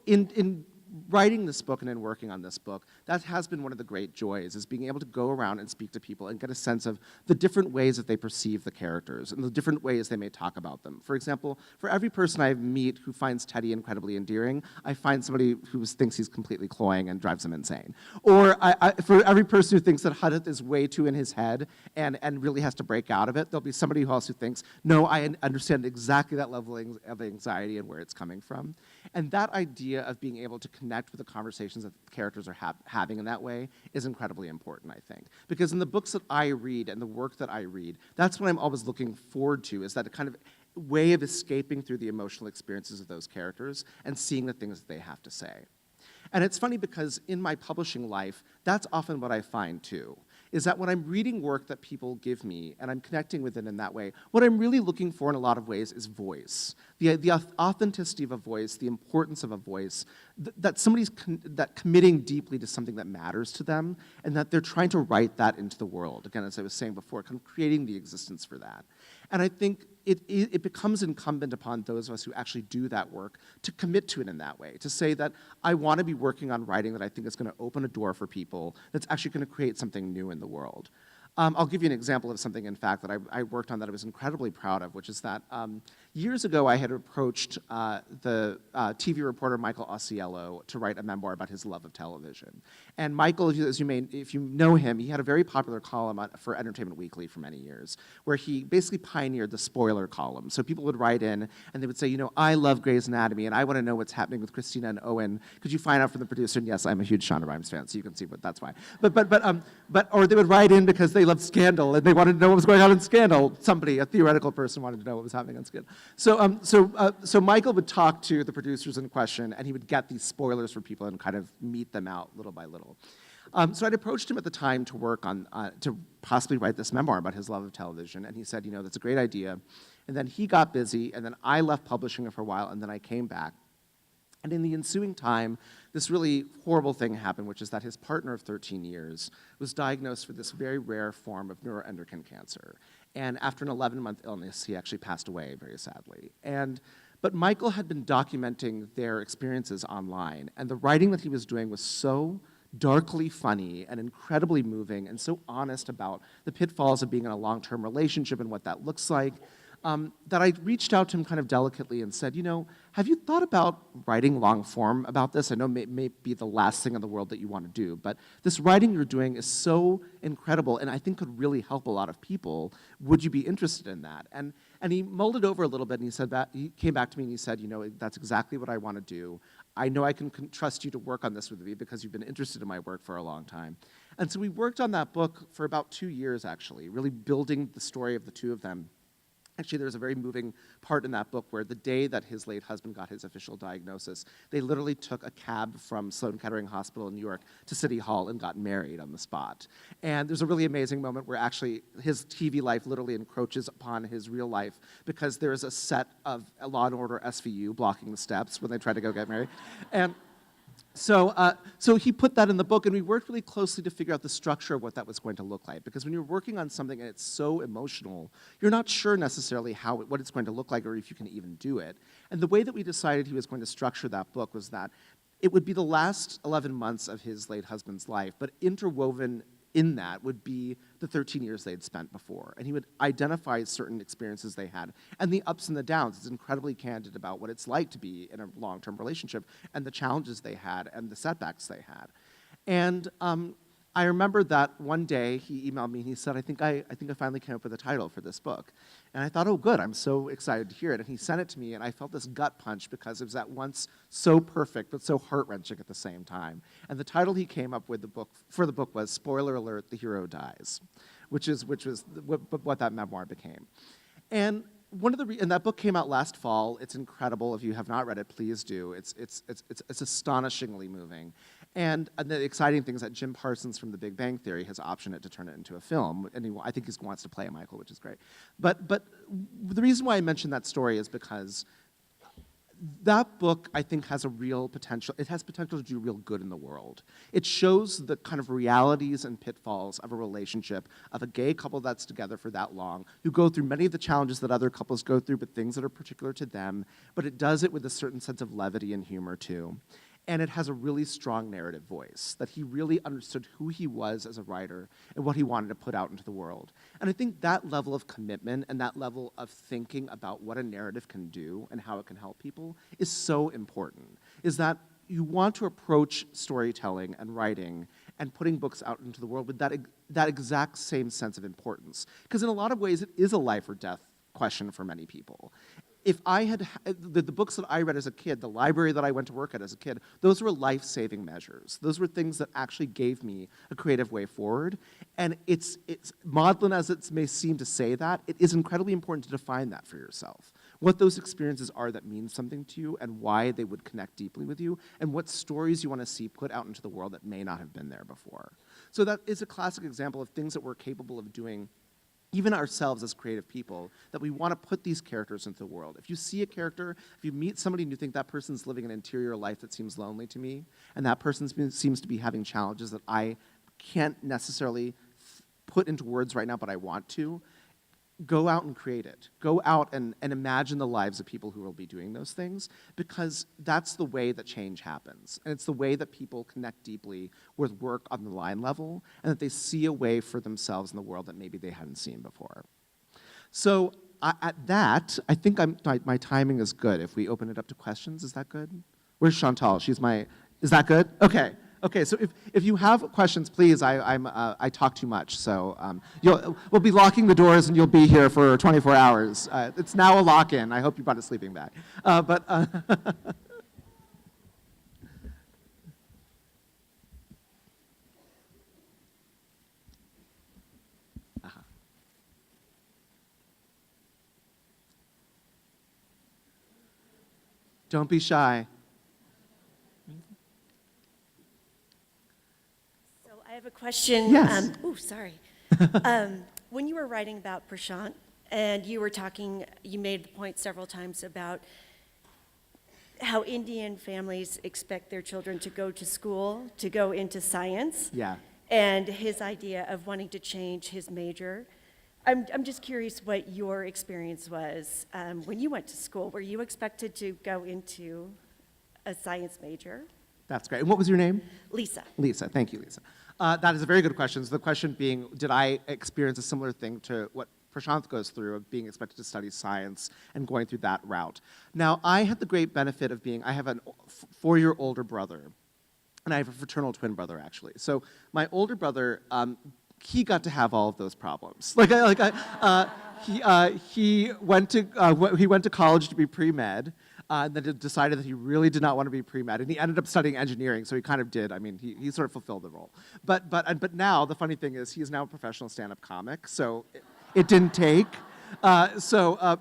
in writing this book and in working on this book, that has been one of the great joys, is being able to go around and speak to people and get a sense of the different ways that they perceive the characters and the different ways they may talk about them. For example, for every person I meet who finds Teddy incredibly endearing, I find somebody who thinks he's completely cloying and drives him insane. Or for every person who thinks that Hadith is way too in his head and really has to break out of it, there'll be somebody else who thinks, no, I understand exactly that level of anxiety and where it's coming from. And that idea of being able to connect with the conversations that the characters are having in that way is incredibly important, I think. Because in the books that I read and the work that I read, that's what I'm always looking forward to, is that kind of way of escaping through the emotional experiences of those characters and seeing the things that they have to say. And it's funny because in my publishing life, that's often what I find too, is that when I'm reading work that people give me and I'm connecting with it in that way, what I'm really looking for in a lot of ways is voice. The authenticity of a voice, the importance of a voice, that somebody's committing deeply to something that matters to them, and that they're trying to write that into the world. Again, as I was saying before, kind of creating the existence for that. And I think it becomes incumbent upon those of us who actually do that work to commit to it in that way, to say that I want to be working on writing that I think is going to open a door for people, that's actually going to create something new in the world. I'll give you an example of something, in fact, that I worked on that I was incredibly proud of, which is that years ago I had approached the TV reporter Michael Ausiello to write a memoir about his love of television. And Michael, if you know him, he had a very popular column for Entertainment Weekly for many years, where he basically pioneered the spoiler column. So people would write in and they would say, I love Grey's Anatomy and I want to know what's happening with Christina and Owen. Could you find out from the producer? And yes, I'm a huge Shonda Rhimes fan, so you can see that's why. Or they would write in because they loved Scandal and they wanted to know what was going on in Scandal. Somebody, a theoretical person, wanted to know what was happening on Scandal. So Michael would talk to the producers in question, and he would get these spoilers for people and kind of meet them out little by little. So I'd approached him at the time to work on, to possibly write this memoir about his love of television, and he said, that's a great idea. And then he got busy, and then I left publishing it for a while, and then I came back. And in the ensuing time, this really horrible thing happened, which is that his partner of 13 years was diagnosed with this very rare form of neuroendocrine cancer. And after an 11-month illness, he actually passed away, very sadly. But Michael had been documenting their experiences online, and the writing that he was doing was so darkly funny and incredibly moving and so honest about the pitfalls of being in a long-term relationship and what that looks like, that I reached out to him kind of delicately and said, have you thought about writing long form about this? I know it may be the last thing in the world that you want to do, but this writing you're doing is so incredible and I think could really help a lot of people. Would you be interested in that? And he mulled it over a little bit and he said that, he came back to me and he said, that's exactly what I want to do. I know I can trust you to work on this with me because you've been interested in my work for a long time. And so we worked on that book for about 2 years, actually, really building the story of the two of them. Actually, there's a very moving part in that book where the day that his late husband got his official diagnosis, they literally took a cab from Sloan Kettering Hospital in New York to City Hall and got married on the spot. And there's a really amazing moment where actually his TV life literally encroaches upon his real life because there's a set of Law & Order SVU blocking the steps when they try to go get married. And so he put that in the book, and we worked really closely to figure out the structure of what that was going to look like. Because when you're working on something and it's so emotional, you're not sure necessarily what it's going to look like or if you can even do it. And the way that we decided he was going to structure that book was that it would be the last 11 months of his late husband's life, but interwoven in that would be the 13 years they'd spent before. And he would identify certain experiences they had and the ups and the downs. It's incredibly candid about what it's like to be in a long-term relationship and the challenges they had and the setbacks they had. And I remember that one day he emailed me and he said, I think I finally came up with a title for this book. And I thought, oh good, I'm so excited to hear it. And he sent it to me and I felt this gut punch because it was at once so perfect but so heart-wrenching at the same time. And the title he came up with for the book was, spoiler alert, The Hero Dies, which was what that memoir became. And and that book came out last fall. It's incredible. If you have not read it, please do. It's astonishingly moving. And the exciting thing is that Jim Parsons from The Big Bang Theory has optioned it to turn it into a film, and I think he wants to play Michael, which is great. But the reason why I mention that story is because that book, I think, has a real potential. It has potential to do real good in the world. It shows the kind of realities and pitfalls of a relationship, of a gay couple that's together for that long, who go through many of the challenges that other couples go through, but things that are particular to them. But it does it with a certain sense of levity and humor, too. And it has a really strong narrative voice, that he really understood who he was as a writer and what he wanted to put out into the world. And I think that level of commitment and that level of thinking about what a narrative can do and how it can help people is so important, is that you want to approach storytelling and writing and putting books out into the world with that exact same sense of importance. Because in a lot of ways, it is a life or death question for many people. if I had, the books that I read as a kid, the library that I went to work at as a kid, those were life-saving measures. Those were things that actually gave me a creative way forward. And it's maudlin as it may seem to say that, it is incredibly important to define that for yourself. What those experiences are that mean something to you and why they would connect deeply with you, and what stories you want to see put out into the world that may not have been there before. So that is a classic example of things that we're capable of doing even ourselves as creative people, that we want to put these characters into the world. If you see a character, if you meet somebody and you think that person's living an interior life that seems lonely to me, and that person seems to be having challenges that I can't necessarily put into words right now, but I want to, go out and create it. Go out and imagine the lives of people who will be doing those things, because that's the way that change happens. And it's the way that people connect deeply with work on the line level, and that they see a way for themselves in the world that maybe they hadn't seen before. So at that, I think my timing is good. If we open it up to questions, is that good? Where's Chantal? Is that good? Okay. Okay, so if you have questions, please, I talk too much, so we'll be locking the doors and you'll be here for 24 hours. It's now a lock-in. I hope you brought a sleeping bag. Don't be shy. I have a question. Yes. Sorry. When you were writing about Prashant, and you made the point several times about how Indian families expect their children to go to school, to go into science. Yeah. And his idea of wanting to change his major. I'm just curious what your experience was when you went to school. Were you expected to go into a science major? That's great. And what was your name? Lisa. Lisa. Thank you, Lisa. That is a very good question. So the question being, did I experience a similar thing to what Prashant goes through, of being expected to study science and going through that route? Now, I had the great benefit of I have a 4-year older brother, and I have a fraternal twin brother, actually. So my older brother, he got to have all of those problems. He went to college to be pre-med. Then decided that he really did not want to be pre-med, and he ended up studying engineering, so he kind of did. I mean, he sort of fulfilled the role. But now, the funny thing is, he is now a professional stand-up comic, so it didn't take. But the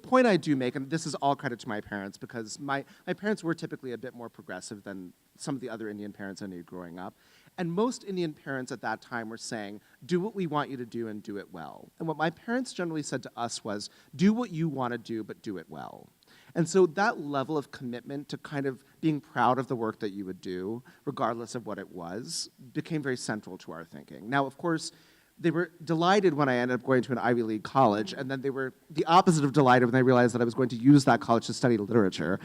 point I do make, and this is all credit to my parents, because my parents were typically a bit more progressive than some of the other Indian parents I knew growing up. And most Indian parents at that time were saying, do what we want you to do and do it well. And what my parents generally said to us was, do what you want to do, but do it well. And so that level of commitment to kind of being proud of the work that you would do, regardless of what it was, became very central to our thinking. Now, of course, they were delighted when I ended up going to an Ivy League college, and then they were the opposite of delighted when they realized that I was going to use that college to study literature.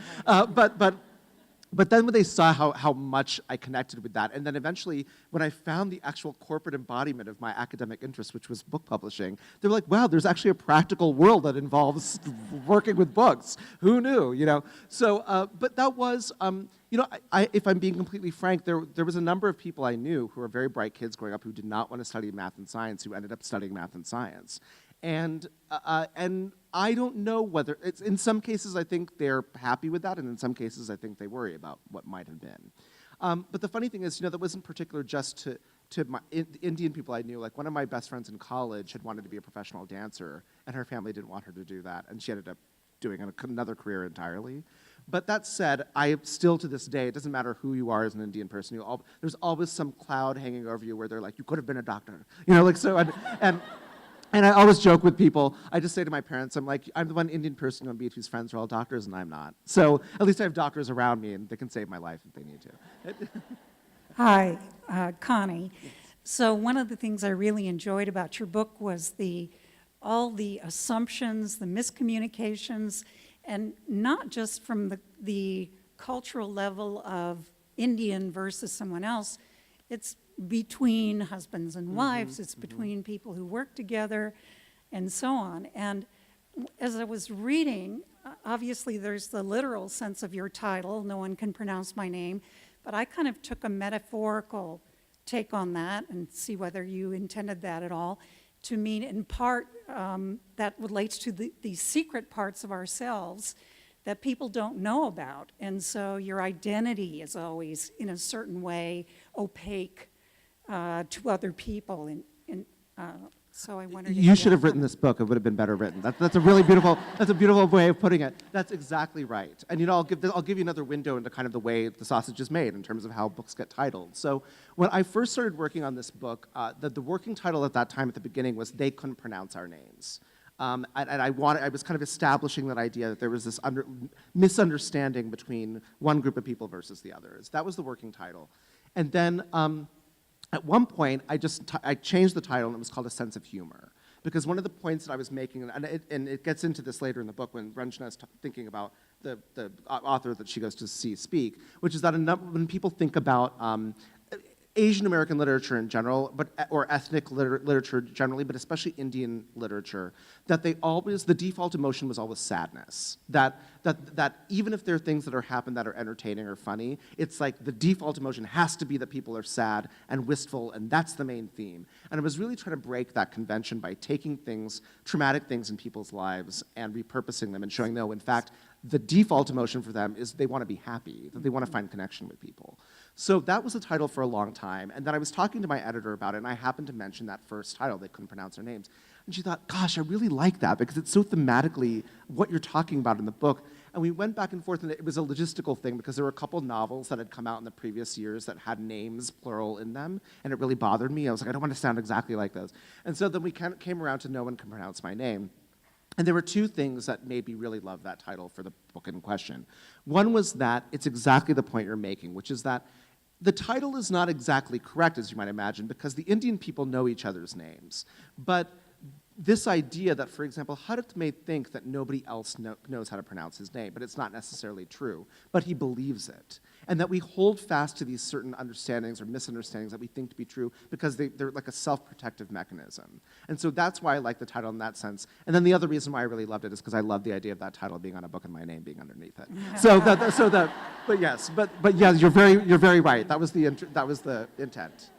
But then when they saw how much I connected with that, and then eventually when I found the actual corporate embodiment of my academic interest, which was book publishing, they were like, wow, there's actually a practical world that involves working with books. Who knew, you know? So, but that was, if I'm being completely frank, there was a number of people I knew who were very bright kids growing up who did not want to study math and science, who ended up studying math and science. And I don't know whether, in some cases I think they're happy with that, and in some cases I think they worry about what might have been. But the funny thing is, that wasn't particular just to my Indian people I knew. Like, one of my best friends in college had wanted to be a professional dancer, and her family didn't want her to do that, and she ended up doing another career entirely. But that said, I still to this day, it doesn't matter who you are as an Indian person, there's always some cloud hanging over you where they're like, you could have been a doctor. And I always joke with people, I just say to my parents, I'm like, I'm the one Indian person on beat whose friends are all doctors, and I'm not. So at least I have doctors around me, and they can save my life if they need to. Hi, Connie. So one of the things I really enjoyed about your book was all the assumptions, the miscommunications, and not just from the cultural level of Indian versus someone else. It's between husbands and wives, it's between people who work together, and so on. And as I was reading, obviously there's the literal sense of your title, no one can pronounce my name, but I kind of took a metaphorical take on that and see whether you intended that at all. to mean in part that relates to these secret parts of ourselves that people don't know about. And so your identity is always, in a certain way, opaque to other people. So I wondered if You should had have written this book. It would have been better written. That's a really beautiful. That's a beautiful way of putting it. That's exactly right. And I'll give you another window into kind of the way the sausage is made in terms of how books get titled. So when I first started working on this book, the working title at that time at the beginning was "They Couldn't Pronounce Our Names." And I was kind of establishing that idea that there was this misunderstanding between one group of people versus the others. That was the working title. And then at one point, I changed the title, and it was called A Sense of Humor. Because one of the points that I was making, and it gets into this later in the book when Ranjana is thinking about the author that she goes to see speak, which is that when people think about Asian American literature in general, or ethnic literature generally, but especially Indian literature, that the default emotion was always sadness. That even if there are things that happen that are entertaining or funny, it's like the default emotion has to be that people are sad and wistful, and that's the main theme. And I was really trying to break that convention by taking traumatic things in people's lives, and repurposing them and showing, no, in fact, the default emotion for them is they want to be happy, that they want to find connection with people. So that was the title for a long time, and then I was talking to my editor about it, and I happened to mention that first title, They Couldn't Pronounce Their Names. And she thought, gosh, I really like that, because it's so thematically what you're talking about in the book. And we went back and forth, and it was a logistical thing, because there were a couple novels that had come out in the previous years that had names, plural, in them, and it really bothered me. I was like, I don't want to sound exactly like those. And so then we came around to No One Can Pronounce My Name. And there were two things that made me really love that title for the book in question. One was that it's exactly the point you're making, which is that the title is not exactly correct, as you might imagine, because the Indian people know each other's names. But this idea that, for example, Harit may think that nobody else knows how to pronounce his name, but it's not necessarily true, but he believes it. And that we hold fast to these certain understandings or misunderstandings that we think to be true because they're like a self-protective mechanism. And so that's why I like the title in that sense. And then the other reason why I really loved it is because I love the idea of that title being on a book and my name being underneath it. But yes, you're very right. That was the intent.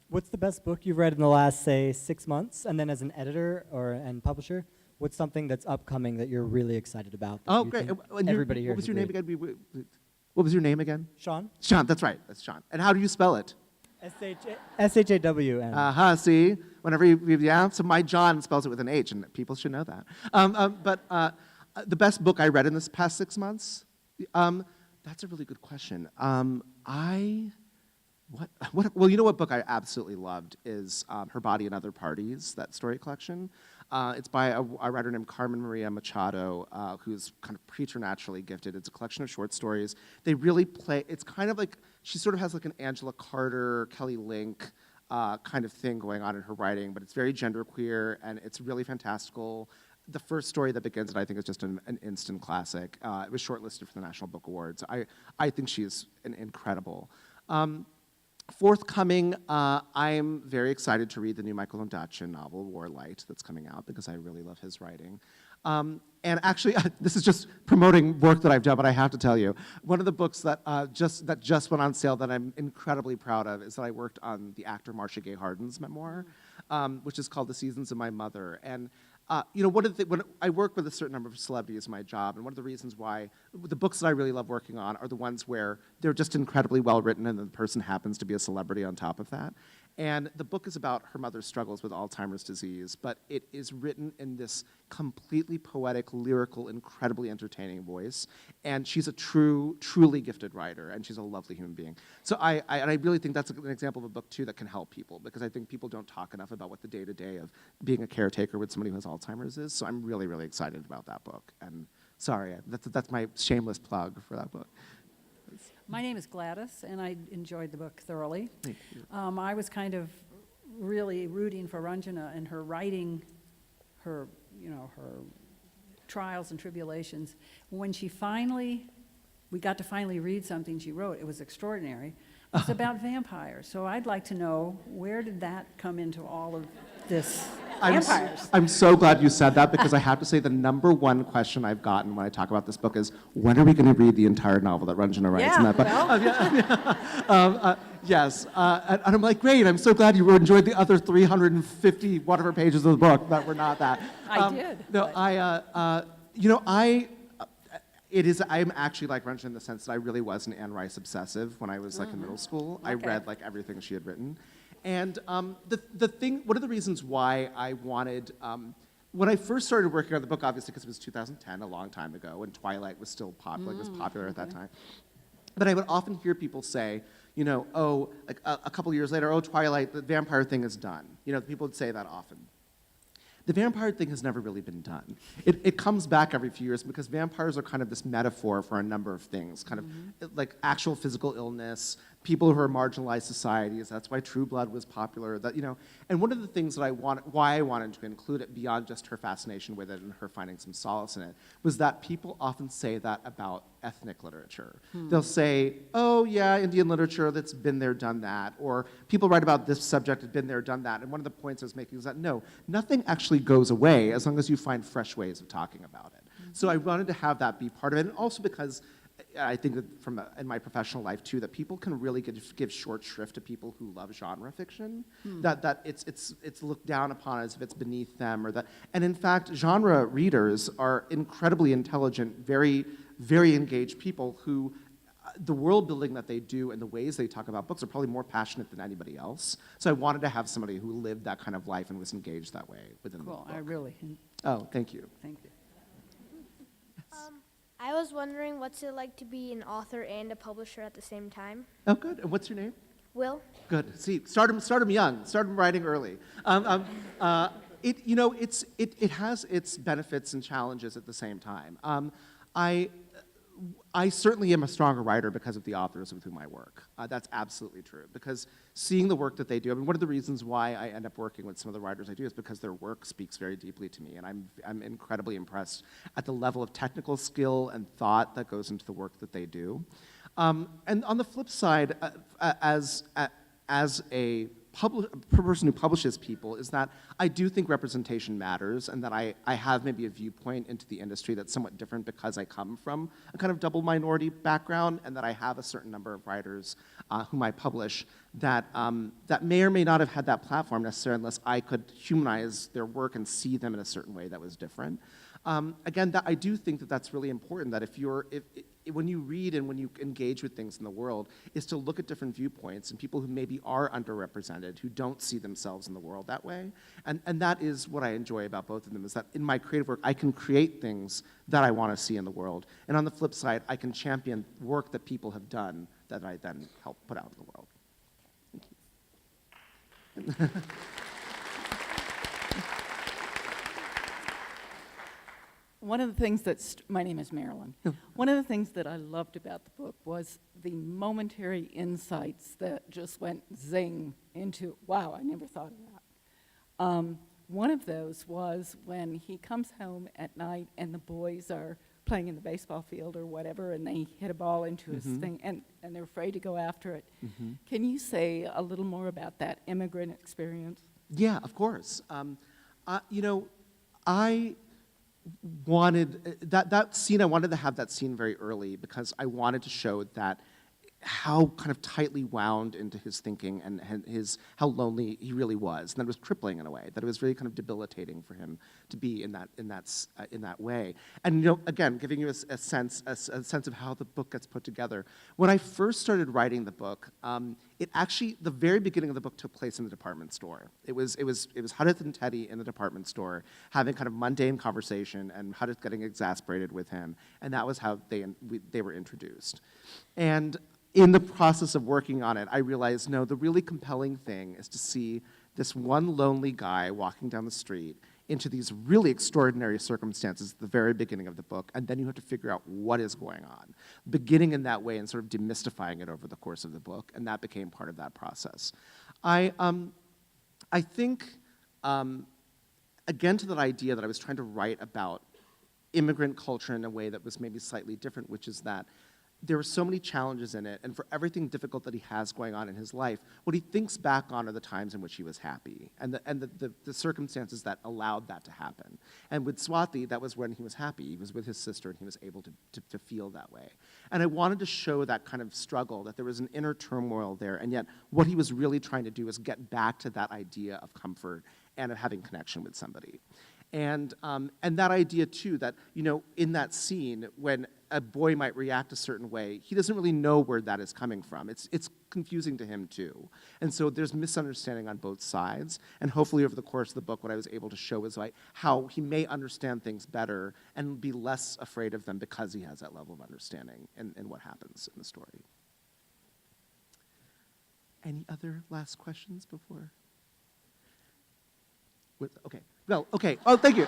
What's the best book you've read in the last, say, 6 months? And then as an editor and publisher, what's something that's upcoming that you're really excited about? Oh, great. Everybody here. What was your name again? What was your name again? Sean? Sean, that's right. That's Sean. And how do you spell it? S-H-A-W-N. See? Whenever so my John spells it with an H, and people should know that. But the best book I read in this past 6 months? That's a really good question. Well, you know what book I absolutely loved is Her Body and Other Parties, that story collection. It's by a writer named Carmen Maria Machado, who's kind of preternaturally gifted. It's a collection of short stories. They really it's kind of like, she sort of has like an Angela Carter, Kelly Link kind of thing going on in her writing, but it's very genderqueer, and it's really fantastical. The first story that begins it, I think, is just an instant classic. It was shortlisted for the National Book Awards. I think she's incredible. Forthcoming, I'm very excited to read the new Michael Ondaatje novel, Warlight, that's coming out, because I really love his writing. And actually, this is just promoting work that I've done, but I have to tell you, one of the books that just went on sale that I'm incredibly proud of is that I worked on the actor Marcia Gay Harden's memoir, which is called The Seasons of My Mother. And when I work with a certain number of celebrities in my job, and one of the reasons why the books that I really love working on are the ones where they're just incredibly well written and the person happens to be a celebrity on top of that. And the book is about her mother's struggles with Alzheimer's disease, but it is written in this completely poetic, lyrical, incredibly entertaining voice. And she's a truly gifted writer, and she's a lovely human being. So I really think that's an example of a book, too, that can help people, because I think people don't talk enough about what the day-to-day of being a caretaker with somebody who has Alzheimer's is. So I'm really, really excited about that book. And sorry, that's my shameless plug for that book. My name is Gladys, and I enjoyed the book thoroughly. Thank you. I was kind of really rooting for Ranjana and her writing, her trials and tribulations. When we got to finally read something she wrote, it was extraordinary. It's about vampires. So I'd like to know, where did that come into all of this? Vampires. I'm so glad you said that, because I have to say the number one question I've gotten when I talk about this book is, when are we going to read the entire novel that Ranjana writes in Yeah, that book? well, Yes, and I'm like, great, I'm so glad you enjoyed the other 350 whatever pages of the book that were not that. I did, No, but- I'm actually like Ranjana in the sense that I really was an Anne Rice obsessive when I was like in middle school. I Okay. read like everything she had written. And the thing, one of the reasons why I wanted, when I first started working on the book, obviously because it was 2010, a long time ago, and Twilight was still popular, was popular at that time. But I would often hear people say, you know, oh, like a couple years later, oh, Twilight, the vampire thing is done. You know, people would say that often. The vampire thing has never really been done. It comes back every few years because vampires are kind of this metaphor for a number of things, kind of like actual physical illness, people who are marginalized societies. That's why True Blood was popular. That, you know, and one of the things that why I wanted to include it beyond just her fascination with it and her finding some solace in it, was that people often say that about ethnic literature. They'll say, oh yeah, Indian literature, that's been there, done that. Or people write about this subject, had been there, done that. And one of the points I was making is that no, nothing actually goes away as long as you find fresh ways of talking about it. So I wanted to have that be part of it, and also because I think that in my professional life too, that people can really give short shrift to people who love genre fiction. That it's looked down upon as if it's beneath them, or that. And in fact, genre readers are incredibly intelligent, very very engaged people who. The world building that they do and the ways they talk about books are probably more passionate than anybody else. So I wanted to have somebody who lived that kind of life and was engaged that way within the Cool, book. I really, Oh, thank you. thank you. I was wondering what's it like to be an author and a publisher at the same time? Oh, good. And what's your name? Will? Good. See, start 'em young. Start 'em writing early. It has its benefits and challenges at the same time. I certainly am a stronger writer because of the authors with whom I work. That's absolutely true. Because seeing the work that they do, I mean, one of the reasons why I end up working with some of the writers I do is because their work speaks very deeply to me, and I'm incredibly impressed at the level of technical skill and thought that goes into the work that they do. And on the flip side, as a person who publishes people, is that I do think representation matters, and that I have maybe a viewpoint into the industry that's somewhat different because I come from a kind of double minority background, and that I have a certain number of writers whom I publish that may or may not have had that platform necessarily unless I could humanize their work and see them in a certain way that was different. Again, I do think that that's really important, that when you read and when you engage with things in the world, is to look at different viewpoints and people who maybe are underrepresented, who don't see themselves in the world that way. And that is what I enjoy about both of them, is that in my creative work, I can create things that I want to see in the world. And on the flip side, I can champion work that people have done that I then help put out in the world. Thank you. One of the things my name is Marilyn. One of the things that I loved about the book was the momentary insights that just went zing into, wow, I never thought of that. One of those was when he comes home at night and the boys are playing in the baseball field or whatever, and they hit a ball into his thing, and they're afraid to go after it. Can you say a little more about that immigrant experience? Yeah, of course. I wanted that scene. I wanted to have that scene very early because I wanted to show that how kind of tightly wound into his thinking and how lonely he really was, and that it was crippling in a way. That it was really kind of debilitating for him to be in that way. And again, giving you a sense of how the book gets put together. When I first started writing the book, it actually, the very beginning of the book took place in the department store. It was Hadith and Teddy in the department store having kind of mundane conversation, and Hadith getting exasperated with him, and that was how they were introduced. And in the process of working on it, I realized, no, the really compelling thing is to see this one lonely guy walking down the street into these really extraordinary circumstances at the very beginning of the book, and then you have to figure out what is going on, beginning in that way and sort of demystifying it over the course of the book, and that became part of that process. I think, again, to that idea that I was trying to write about immigrant culture in a way that was maybe slightly different, which is that there were so many challenges in it, and for everything difficult that he has going on in his life, what he thinks back on are the times in which he was happy, and the circumstances that allowed that to happen. And with Swati, that was when he was happy. He was with his sister, and he was able to feel that way. And I wanted to show that kind of struggle, that there was an inner turmoil there, and yet what he was really trying to do is get back to that idea of comfort and of having connection with somebody. And that idea, too, that, in that scene, when a boy might react a certain way, he doesn't really know where that is coming from. It's confusing to him, too. And so there's misunderstanding on both sides. And hopefully over the course of the book, what I was able to show is how he may understand things better and be less afraid of them because he has that level of understanding in what happens in the story. Any other last questions before? Okay. Well, okay. Oh, thank you.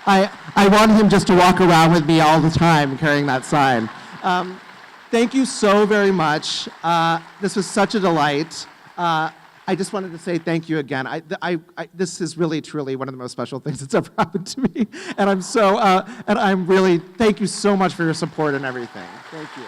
I want him just to walk around with me all the time carrying that sign. Thank you so very much. This was such a delight. I just wanted to say thank you again. This is really, truly one of the most special things that's ever happened to me. And I'm really, thank you so much for your support and everything. Thank you.